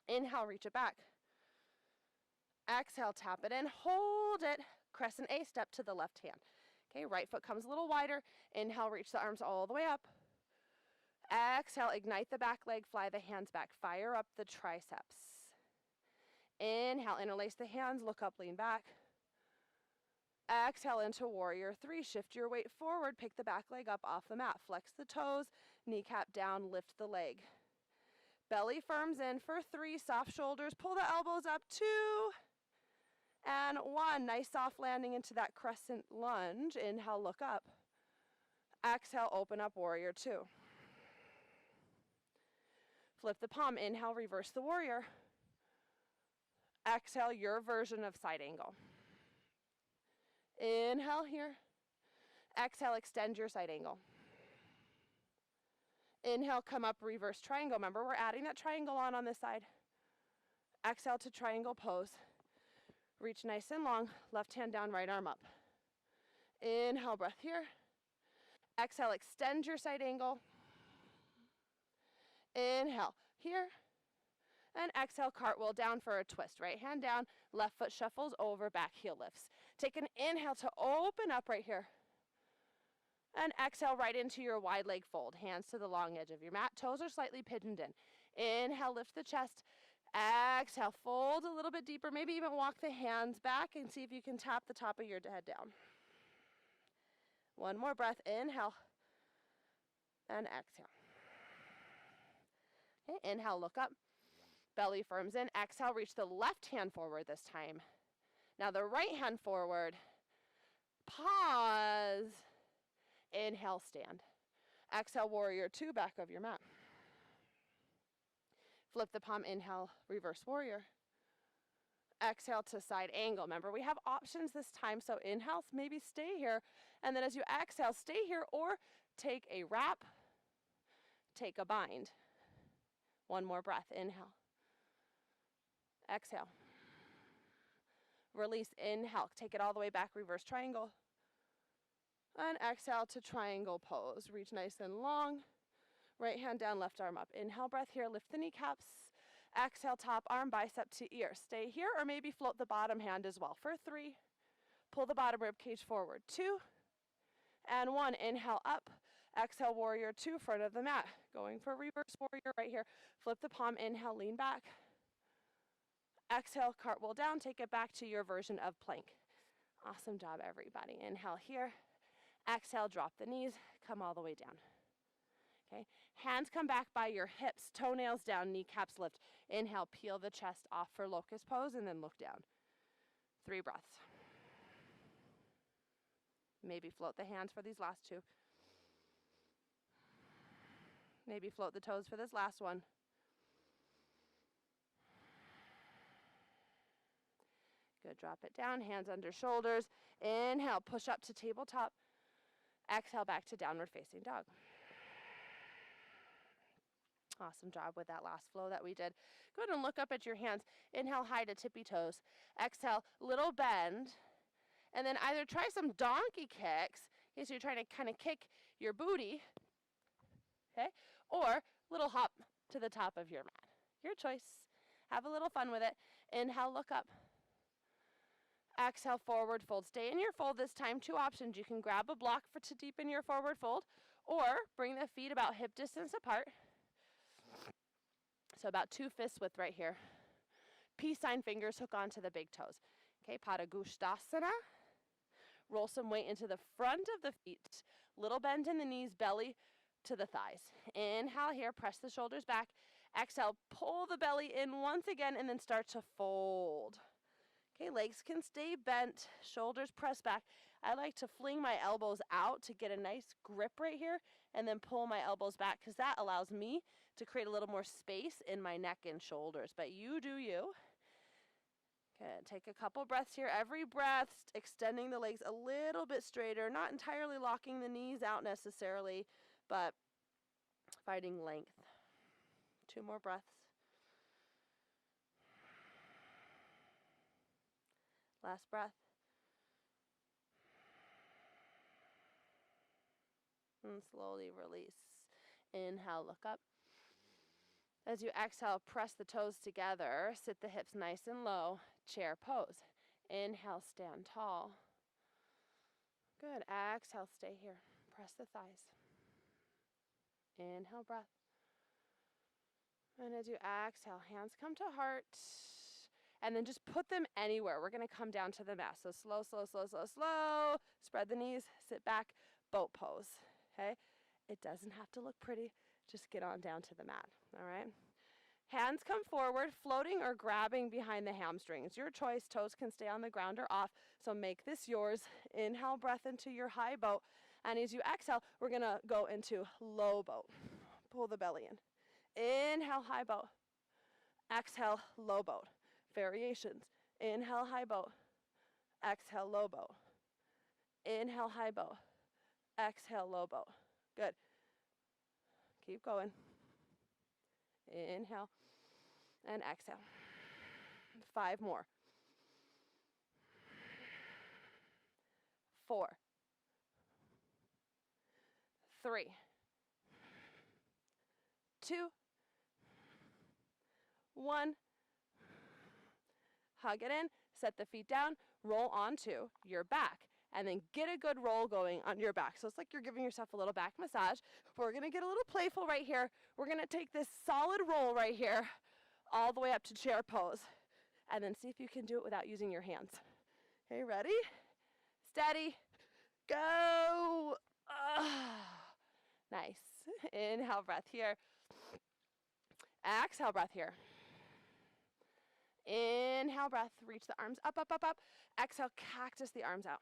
Inhale, reach it back. Exhale, tap it in, hold it. Crescent A, step to the left hand. Okay, right foot comes a little wider. Inhale, reach the arms all the way up. Exhale, ignite the back leg, fly the hands back. Fire up the triceps. Inhale, interlace the hands, look up, lean back. Exhale into warrior three. Shift your weight forward, pick the back leg up off the mat. Flex the toes, kneecap down, lift the leg. Belly firms in for 3, soft shoulders. Pull the elbows up, 2, and 1. Nice soft landing into that crescent lunge. Inhale, look up. Exhale, open up, warrior two. Flip the palm. Inhale, reverse the warrior. Exhale, your version of side angle. Inhale here. Exhale, extend your side angle. Inhale, come up, reverse triangle. Remember, we're adding that triangle on this side. Exhale to triangle pose. Reach nice and long. Left hand down, right arm up. Inhale, breath here. Exhale, extend your side angle. Inhale here. And exhale, cartwheel down for a twist. Right hand down, left foot shuffles over, back heel lifts. Take an inhale to open up right here. And exhale right into your wide leg fold. Hands to the long edge of your mat. Toes are slightly pigeoned in. Inhale, lift the chest. Exhale, fold a little bit deeper. Maybe even walk the hands back and see if you can tap the top of your head down. One more breath. Inhale. And exhale. Okay, inhale, look up. Belly firms in. Exhale, reach the left hand forward this time. Now the right hand forward. Pause. Inhale, stand. Exhale, warrior two, back of your mat. Flip the palm, inhale, reverse warrior. Exhale to side angle. Remember, we have options this time, so inhale, maybe stay here. And then as you exhale, stay here or take a wrap, take a bind. One more breath. Inhale. Exhale. Release. Inhale. Take it all the way back. Reverse triangle. And exhale to triangle pose. Reach nice and long. Right hand down, left arm up. Inhale, breath here. Lift the kneecaps. Exhale, top arm, bicep to ear. Stay here or maybe float the bottom hand as well. For 3. Pull the bottom rib cage forward. 2. And 1. Inhale up. Exhale, warrior two, front of the mat. Going for reverse warrior right here. Flip the palm. Inhale, lean back. Exhale, cartwheel down. Take it back to your version of plank. Awesome job, everybody. Inhale here. Exhale, drop the knees. Come all the way down. Okay. Hands come back by your hips. Toenails down. Kneecaps lift. Inhale, peel the chest off for locust pose and then look down. 3 breaths. Maybe float the hands for these last two. Maybe float the toes for this last one. Good, drop it down, hands under shoulders. Inhale, push up to tabletop. Exhale, back to downward facing dog. Awesome job with that last flow that we did. Go ahead and look up at your hands. Inhale, high to tippy toes. Exhale, little bend. And then either try some donkey kicks, okay, so you're trying to kind of kick your booty, okay, or little hop to the top of your mat. Your choice. Have a little fun with it. Inhale, look up. Exhale, forward fold. Stay in your fold this time. Two options. You can grab a block to deepen your forward fold, or bring the feet about hip distance apart. So about 2 fist width right here. Peace sign fingers hook onto the big toes. Okay, Padangusthasana. Roll some weight into the front of the feet. Little bend in the knees, belly to the thighs. Inhale here, press the shoulders back. Exhale, pull the belly in once again and then start to fold. Okay, legs can stay bent, shoulders press back. I like to fling my elbows out to get a nice grip right here and then pull my elbows back because that allows me to create a little more space in my neck and shoulders. But you do you. Good, take a couple breaths here. Every breath, extending the legs a little bit straighter, not entirely locking the knees out necessarily, but finding length. 2 more breaths. Last breath. And slowly release. Inhale, look up. As you exhale, press the toes together. Sit the hips nice and low. Chair pose. Inhale, stand tall. Good. Exhale, stay here. Press the thighs. Inhale, breath. And as you exhale, hands come to heart. And then just put them anywhere. We're going to come down to the mat. So slow, slow, slow, slow, slow. Spread the knees, sit back, boat pose. Okay? It doesn't have to look pretty. Just get on down to the mat. All right? Hands come forward, floating or grabbing behind the hamstrings. Your choice. Toes can stay on the ground or off. So make this yours. Inhale, breath into your high boat. And as you exhale, we're going to go into low boat. Pull the belly in. Inhale, high boat. Exhale, low boat. Variations. Inhale, high boat. Exhale, low boat. Inhale, high boat. Exhale, low boat. Good. Keep going. Inhale and exhale. 5 more. 4. 3. 2. 1. Hug it in, set the feet down, roll onto your back, and then get a good roll going on your back. So it's like you're giving yourself a little back massage. We're going to get a little playful right here. We're going to take this solid roll right here all the way up to chair pose, and then see if you can do it without using your hands. Okay, ready? Steady. Go. Nice. Inhale, breath here. Exhale, breath here. Inhale, breath. Reach the arms up, up, up, up. Exhale, cactus the arms out.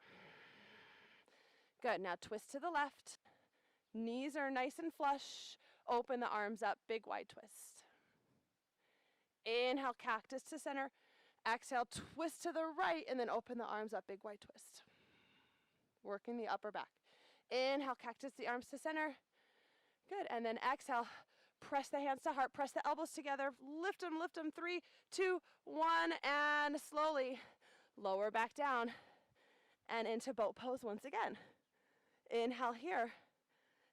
Good. Now twist to the left. Knees are nice and flush. Open the arms up. Big wide twist. Inhale, cactus to center. Exhale, twist to the right, and then open the arms up. Big wide twist. Working the upper back. Inhale, cactus the arms to center. Good. And then exhale. Press the hands to heart, press the elbows together, lift them, 3, 2, 1, and slowly lower back down and into boat pose once again. Inhale here.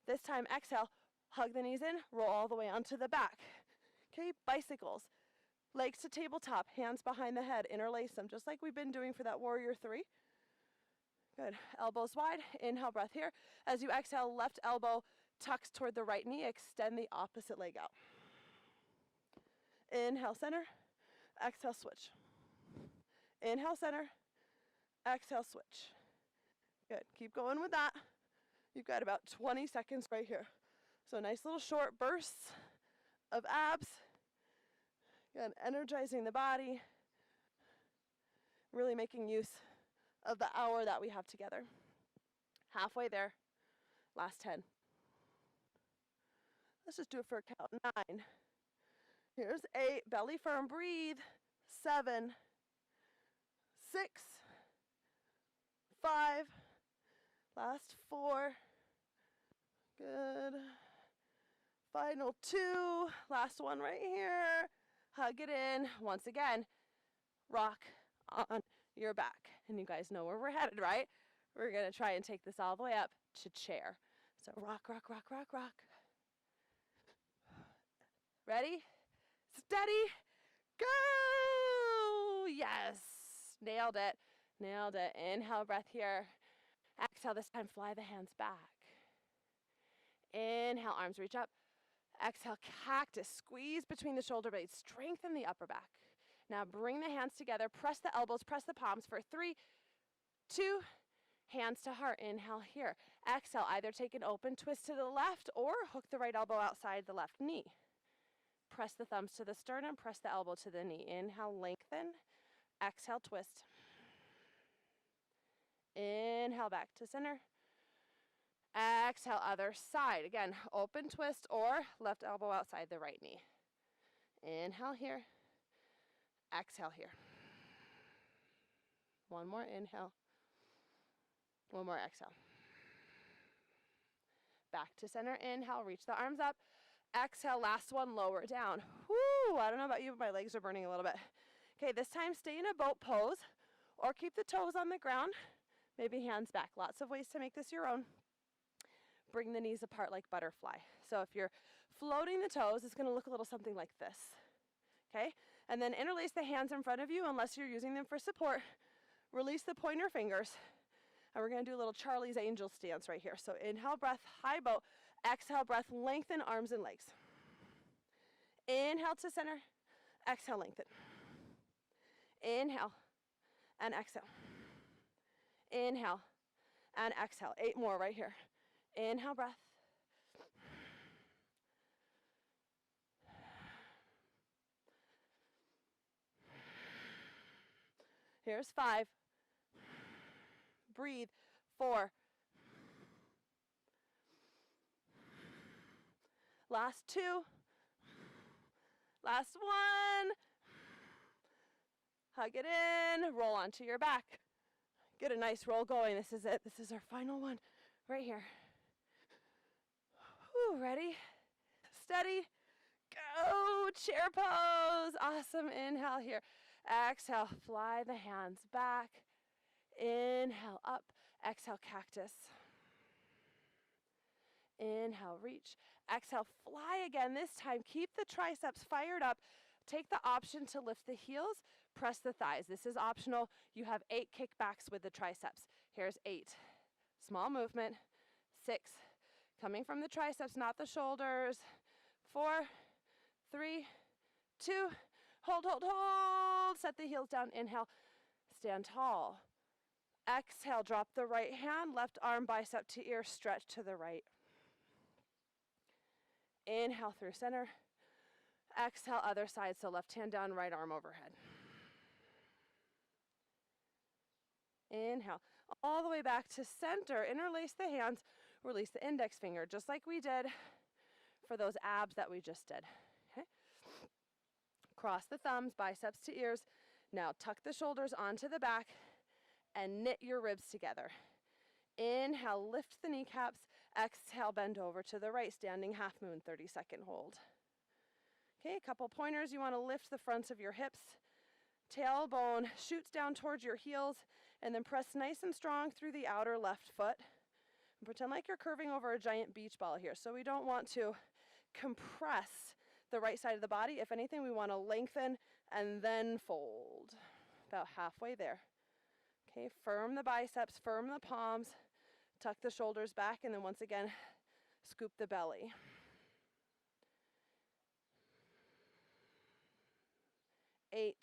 This time exhale, hug the knees in, roll all the way onto the back. Okay, bicycles, legs to tabletop, hands behind the head, interlace them, just like we've been doing for that warrior 3. Good, elbows wide, inhale, breath here. As you exhale, left elbow tucks toward the right knee, extend the opposite leg out. Inhale, center, exhale, switch. Inhale, center, exhale, switch. Good, keep going with that. You've got about 20 seconds right here. So nice little short bursts of abs. Good, energizing the body. Really making use of the hour that we have together. Halfway there. Last 10. Let's just do it for a count. 9. Here's 8. Belly firm. Breathe. 7. 6. 5. Last 4. Good. Final 2. Last one right here. Hug it in. Once again, rock on your back. And you guys know where we're headed, right? We're going to try and take this all the way up to chair. So rock, rock, rock, rock, rock. Ready? Steady. Go! Yes. Nailed it. Nailed it. Inhale, breath here. Exhale, this time fly the hands back. Inhale, arms reach up. Exhale, cactus. Squeeze between the shoulder blades. Strengthen the upper back. Now bring the hands together. Press the elbows, press the palms for 3, 2, hands to heart. Inhale here. Exhale, either take an open twist to the left or hook the right elbow outside the left knee. Press the thumbs to the sternum, press the elbow to the knee. Inhale, lengthen. Exhale, twist. Inhale, back to center. Exhale, other side. Again, open twist or left elbow outside the right knee. Inhale here. Exhale here. One more inhale. One more exhale. Back to center. Inhale, reach the arms up. Exhale, last one, lower down. Whoo, I don't know about you, but my legs are burning a little bit. Okay, this time stay in a boat pose or keep the toes on the ground. Maybe hands back. Lots of ways to make this your own. Bring the knees apart like butterfly. So if you're floating the toes, it's going to look a little something like this. Okay? And then interlace the hands in front of you unless you're using them for support. Release the pointer fingers. And we're going to do a little Charlie's Angel stance right here. So inhale, breath, high boat. Exhale, breath, lengthen arms and legs. Inhale to center. Exhale, lengthen. Inhale and exhale. Inhale and exhale. 8 more right here. Inhale, breath. Here's 5. Breathe. 4. Last 2. Last 1. Hug it in. Roll onto your back. Get a nice roll going. This is it. This is our final one right here. Whew, ready? Steady. Go. Chair pose. Awesome. Inhale here. Exhale. Fly the hands back. Inhale up. Exhale, cactus. Inhale, reach. Exhale, fly again. This time, keep the triceps fired up. Take the option to lift the heels. Press the thighs. This is optional. You have 8 kickbacks with the triceps. Here's 8. Small movement. 6. Coming from the triceps, not the shoulders. 4, 3, 2. Hold, hold, hold. Set the heels down. Inhale. Stand tall. Exhale, drop the right hand. Left arm, bicep to ear. Stretch to the right. Inhale through center. Exhale, other side. So left hand down, right arm overhead. Inhale. All the way back to center. Interlace the hands. Release the index finger, just like we did for those abs that we just did. Okay. Cross the thumbs, biceps to ears. Now tuck the shoulders onto the back and knit your ribs together. Inhale, lift the kneecaps. Exhale, bend over to the right, standing half moon, 30-second hold. Okay, a couple pointers. You want to lift the fronts of your hips. Tailbone shoots down towards your heels, and then press nice and strong through the outer left foot. And pretend like you're curving over a giant beach ball here. So we don't want to compress the right side of the body. If anything, we want to lengthen and then fold. About halfway there. Okay, firm the biceps, firm the palms, tuck the shoulders back, and then once again, scoop the belly. 8,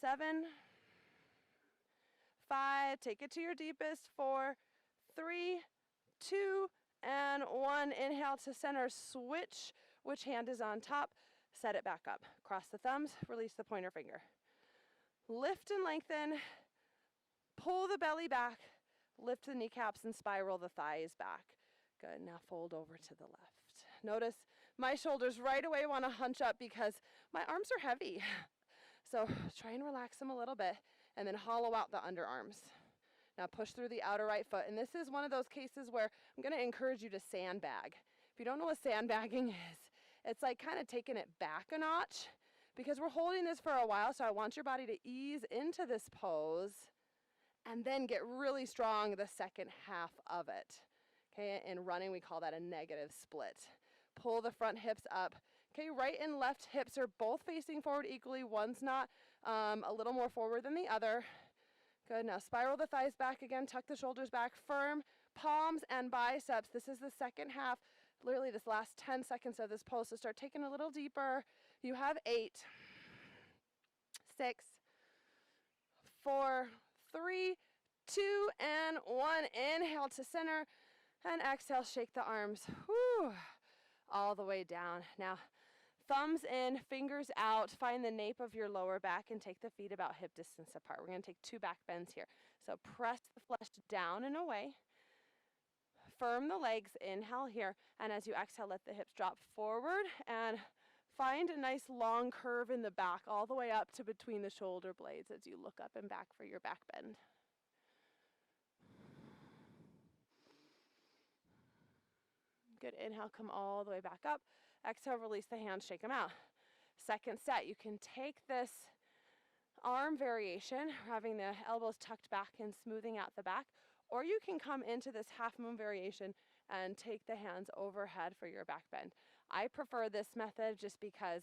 7, 5, take it to your deepest. 4, 3, 2, and 1. Inhale to center, switch which hand is on top, set it back up. Cross the thumbs, release the pointer finger. Lift and lengthen, pull the belly back, Lift the kneecaps and spiral the thighs back. Good, now fold over to the left. Notice my shoulders right away want to hunch up because my arms are heavy. So try and relax them a little bit and then hollow out the underarms. Now push through the outer right foot. And this is one of those cases where I'm going to encourage you to sandbag. If you don't know what sandbagging is, it's like kind of taking it back a notch because we're holding this for a while. So I want your body to ease into this pose and then get really strong the second half of it. Okay, in running, we call that a negative split. Pull the front hips up. Okay, right and left hips are both facing forward equally. One's not a little more forward than the other. Good, now spiral the thighs back again, tuck the shoulders back, firm palms and biceps. This is the second half, literally this last 10 seconds of this pose. So start taking a little deeper. You have 8, 6, 4, 3, 2, and 1. Inhale to center and exhale, shake the arms. Whew, all the way down. Now, thumbs in, fingers out. Find the nape of your lower back and take the feet about hip distance apart. We're going to take 2 back bends here. So press the flesh down and away. Firm the legs. Inhale here. And as you exhale, let the hips drop forward and find a nice long curve in the back all the way up to between the shoulder blades as you look up and back for your back bend. Good, inhale, come all the way back up. Exhale, release the hands, shake them out. Second set, you can take this arm variation, having the elbows tucked back and smoothing out the back, or you can come into this half moon variation and take the hands overhead for your back bend. I prefer this method just because,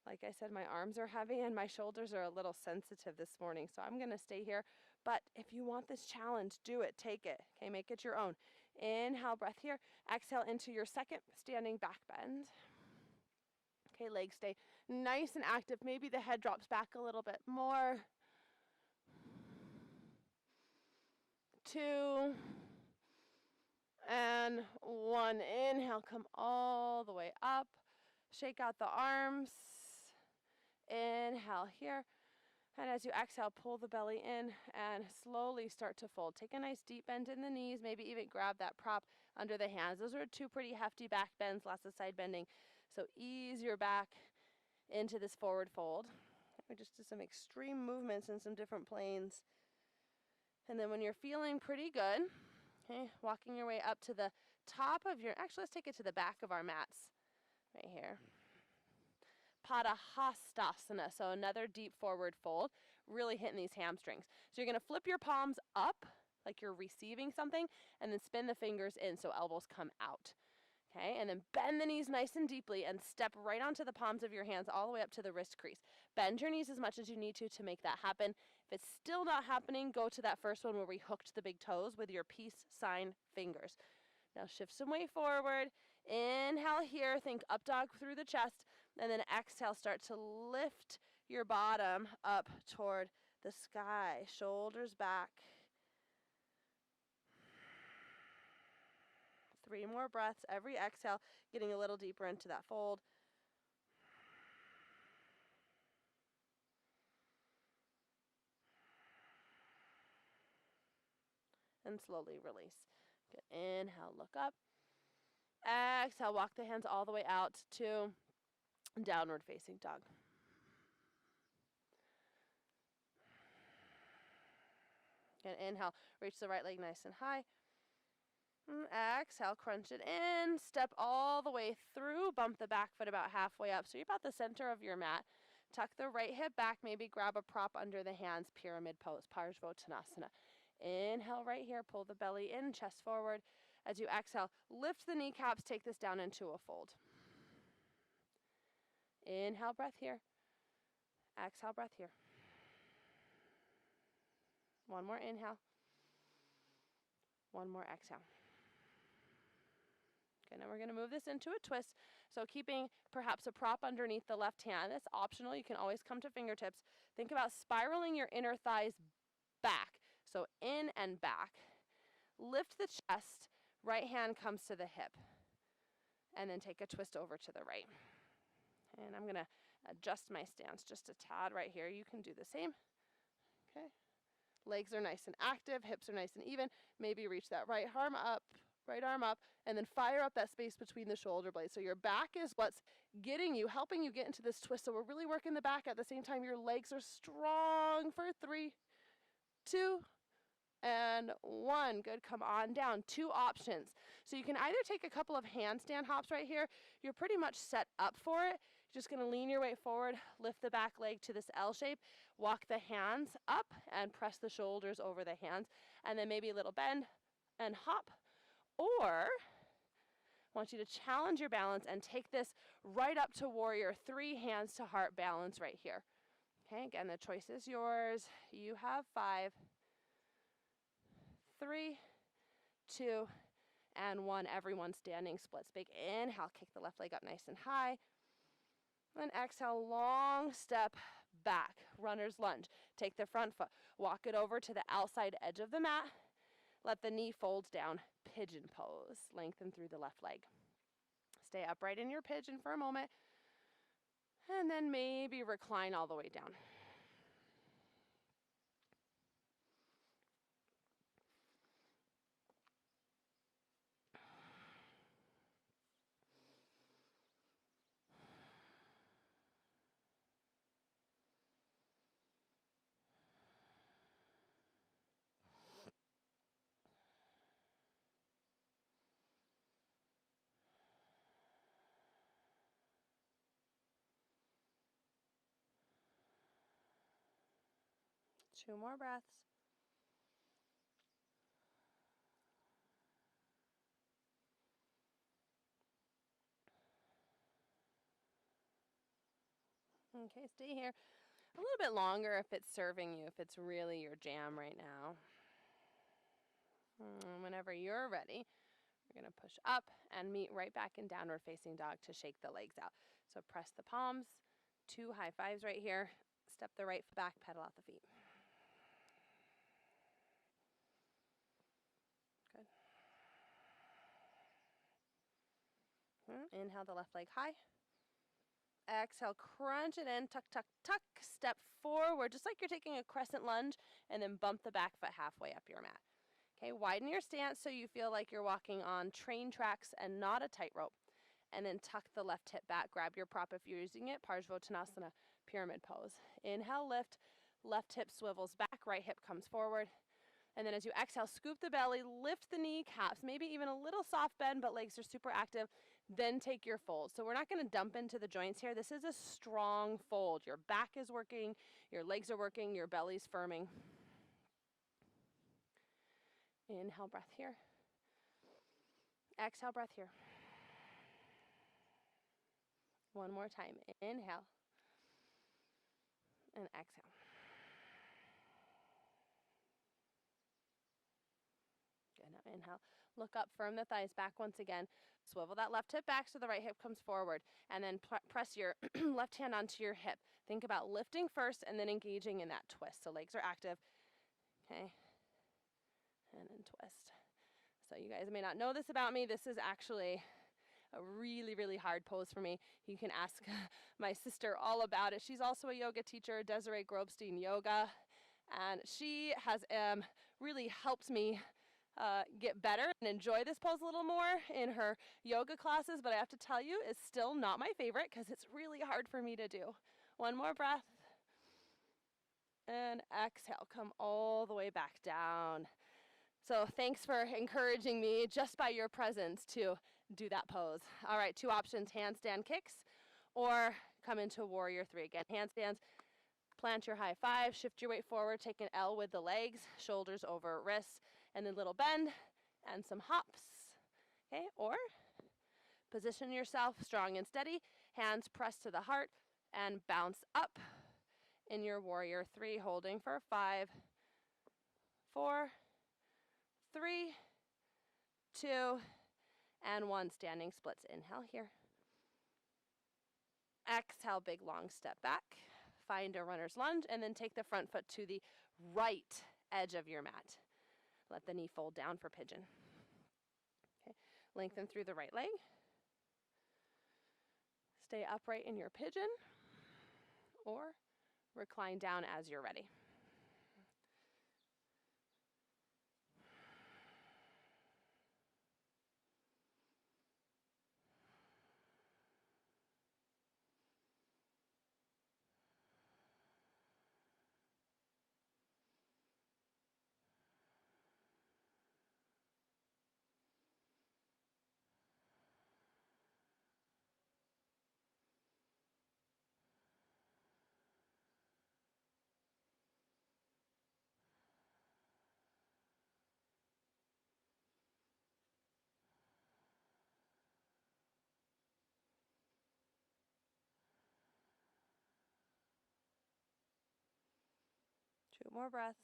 like I said, my arms are heavy and my shoulders are a little sensitive this morning, so I'm gonna stay here. But if you want this challenge, do it, take it, okay, make it your own. Inhale, breath here. Exhale into your second standing back bend. Okay, legs stay nice and active. Maybe the head drops back a little bit more. 2 and 1. Inhale, come all the way up. Shake out the arms. Inhale here. And as you exhale, pull the belly in and slowly start to fold. Take a nice deep bend in the knees, maybe even grab that prop under the hands. Those are 2 pretty hefty back bends, lots of side bending. So ease your back into this forward fold. We just did some extreme movements in some different planes. And then when you're feeling pretty good, okay, walking your way up to the top of your, actually let's take it to the back of our mats right here. Padahastasana, so another deep forward fold, really hitting these hamstrings. So you're going to flip your palms up like you're receiving something and then spin the fingers in so elbows come out. Okay, and then bend the knees nice and deeply and step right onto the palms of your hands all the way up to the wrist crease. Bend your knees as much as you need to make that happen. If it's still not happening, go to that first one where we hooked the big toes with your peace sign fingers. Now shift some weight forward. Inhale here, think up dog through the chest, and then exhale, start to lift your bottom up toward the sky, shoulders back. 3 more breaths, every exhale, getting a little deeper into that fold. And slowly release. Good. Inhale, look up. Exhale, walk the hands all the way out to downward facing dog. Good. Inhale, reach the right leg nice and high. Exhale, crunch it in, step all the way through, bump the back foot about halfway up. So you're about the center of your mat. Tuck the right hip back, maybe grab a prop under the hands, pyramid pose, Parsvottanasana. Inhale right here, pull the belly in, chest forward. As you exhale, lift the kneecaps, take this down into a fold. Inhale, breath here. Exhale, breath here. One more inhale. One more exhale. Okay, now we're going to move this into a twist. So keeping perhaps a prop underneath the left hand. That's optional. You can always come to fingertips. Think about spiraling your inner thighs back. So in and back. Lift the chest. Right hand comes to the hip. And then take a twist over to the right. And I'm going to adjust my stance just a tad right here. You can do the same. Okay. Legs are nice and active, hips are nice and even. Maybe reach that right arm up, and then fire up that space between the shoulder blades. So your back is what's getting you, helping you get into this twist. So we're really working the back at the same time your legs are strong for 3, 2, and 1. Good, come on down. 2 options. So you can either take a couple of handstand hops right here. You're pretty much set up for it. You're just gonna lean your weight forward, lift the back leg to this L shape, walk the hands up and press the shoulders over the hands, and then maybe a little bend and hop. Or I want you to challenge your balance and take this right up to warrior 3, hands to heart balance right here. Okay, again, the choice is yours. You have 5, 3, 2, and 1. Everyone standing, splits big. Inhale, kick the left leg up nice and high. And exhale, long step back, runner's lunge. Take the front foot, walk it over to the outside edge of the mat. Let the knee fold down, pigeon pose. Lengthen through the left leg. Stay upright in your pigeon for a moment. And then maybe recline all the way down. Two more breaths. Okay, stay here a little bit longer if it's serving you, if it's really your jam right now. Whenever you're ready, we're going to push up and meet right back in downward facing dog to shake the legs out. So press the palms, 2 high fives right here. Step the right foot back, pedal out the feet. Good. Inhale the left leg high. Exhale, crunch it in, tuck, tuck, tuck. Step forward, just like you're taking a crescent lunge, and then bump the back foot halfway up your mat. Okay, widen your stance so you feel like you're walking on train tracks and not a tightrope. And then tuck the left hip back. Grab your prop if you're using it, Parsvottanasana, pyramid pose. Inhale, lift, left hip swivels back, right hip comes forward. And then as you exhale, scoop the belly, lift the kneecaps, maybe even a little soft bend, but legs are super active. Then take your fold. So we're not going to dump into the joints here. This is a strong fold. Your back is working, your legs are working, your belly's firming. Inhale, breath here. Exhale, breath here. One more time. Inhale. And exhale. Good. Now inhale. Look up, firm the thighs back once again. Swivel that left hip back so the right hip comes forward. And then press your left hand onto your hip. Think about lifting first and then engaging in that twist. So legs are active. Okay. And then twist. So you guys may not know this about me. This is actually a really, really hard pose for me. You can ask my sister all about it. She's also a yoga teacher, Desiree Grobstein Yoga. And she has really helped me get better and enjoy this pose a little more in her yoga classes, but I have to tell you, it's still not my favorite because it's really hard for me to do. One more breath. And exhale, come all the way back down. So thanks for encouraging me just by your presence to do that pose. All right, 2 options, handstand kicks or come into warrior 3. Again, handstands. Plant your high five, shift your weight forward, take an L with the legs, shoulders over wrists, and then little bend and some hops. Okay, or position yourself strong and steady, hands pressed to the heart, and bounce up in your warrior 3, holding for 5, 4, 3, 2, and 1. Standing splits. Inhale here. Exhale, big long step back. Find a runner's lunge, and then take the front foot to the right edge of your mat. Let the knee fold down for pigeon. Okay. Lengthen through the right leg. Stay upright in your pigeon, or recline down as you're ready. more breaths.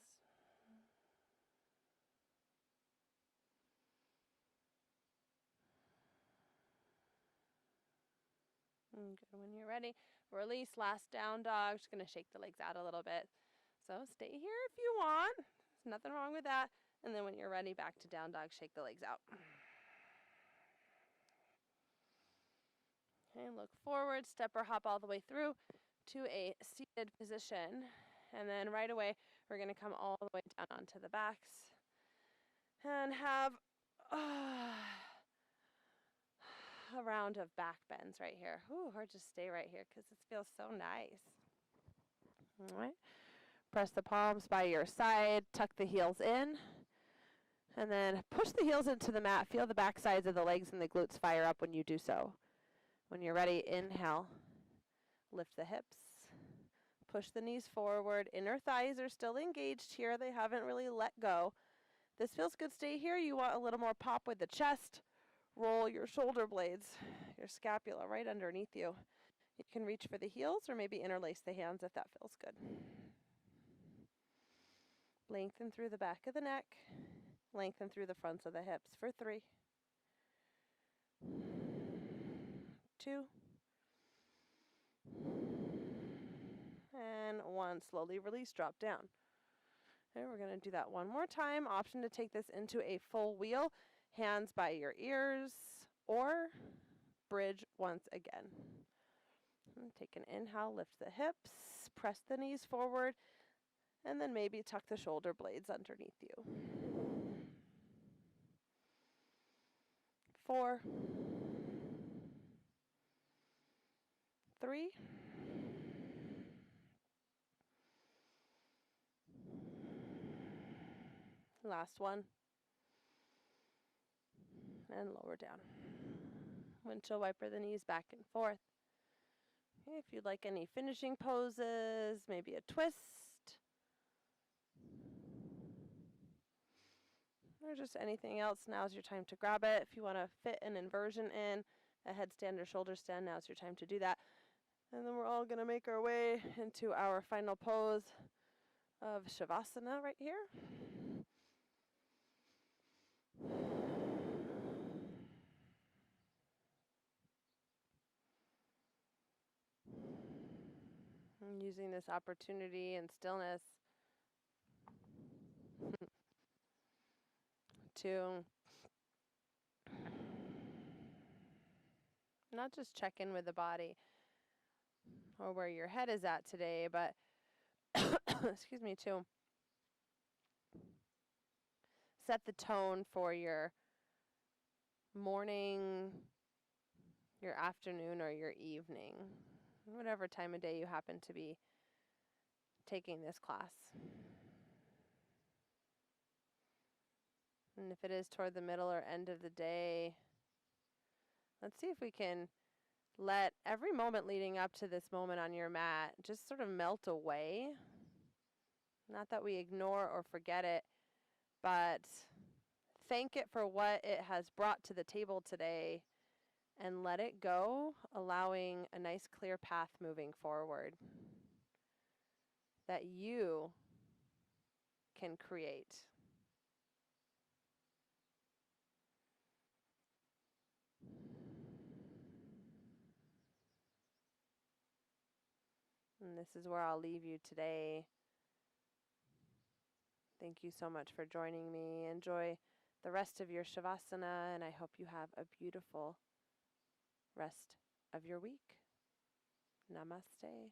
Good. When you're ready, release. Last down dog. Just going to shake the legs out a little bit. So stay here if you want. There's nothing wrong with that. And then when you're ready, back to down dog, shake the legs out. Okay, look forward, step or hop all the way through to a seated position. And then right away, we're going to come all the way down onto the backs and have a round of back bends right here. Ooh, or just stay right here because this feels so nice. All right. Press the palms by your side, tuck the heels in, and then push the heels into the mat. Feel the back sides of the legs and the glutes fire up when you do so. When you're ready, inhale, lift the hips, push the knees forward. Inner thighs are still engaged here. They haven't really let go. This feels good. Stay here. You want a little more pop with the chest. Roll your shoulder blades, your scapula right underneath you. You can reach for the heels or maybe interlace the hands if that feels good. Lengthen through the back of the neck. Lengthen through the fronts of the hips for 3, 2, and 1. Slowly release, drop down. Okay, we're going to do that one more time. Option to take this into a full wheel. Hands by your ears or bridge once again. And take an inhale, lift the hips, press the knees forward, and then maybe tuck the shoulder blades underneath you. 4, 3, last one, and lower down. Windshield wiper the knees back and forth. Okay, if you'd like any finishing poses, maybe a twist, or just anything else, now's your time to grab it. If you want to fit an inversion in, a headstand or shoulder stand, now's your time to do that. And then we're all going to make our way into our final pose of Shavasana right here. I'm using this opportunity and stillness to not just check in with the body or where your head is at today, but excuse me, to set the tone for your morning, your afternoon, or your evening, whatever time of day you happen to be taking this class. And if it is toward the middle or end of the day, let's see if we can let every moment leading up to this moment on your mat just sort of melt away. Not that we ignore or forget it, but thank it for what it has brought to the table today and let it go, allowing a nice clear path moving forward that you can create. And this is where I'll leave you today. Thank you so much for joining me. Enjoy the rest of your Shavasana, and I hope you have a beautiful rest of your week. Namaste.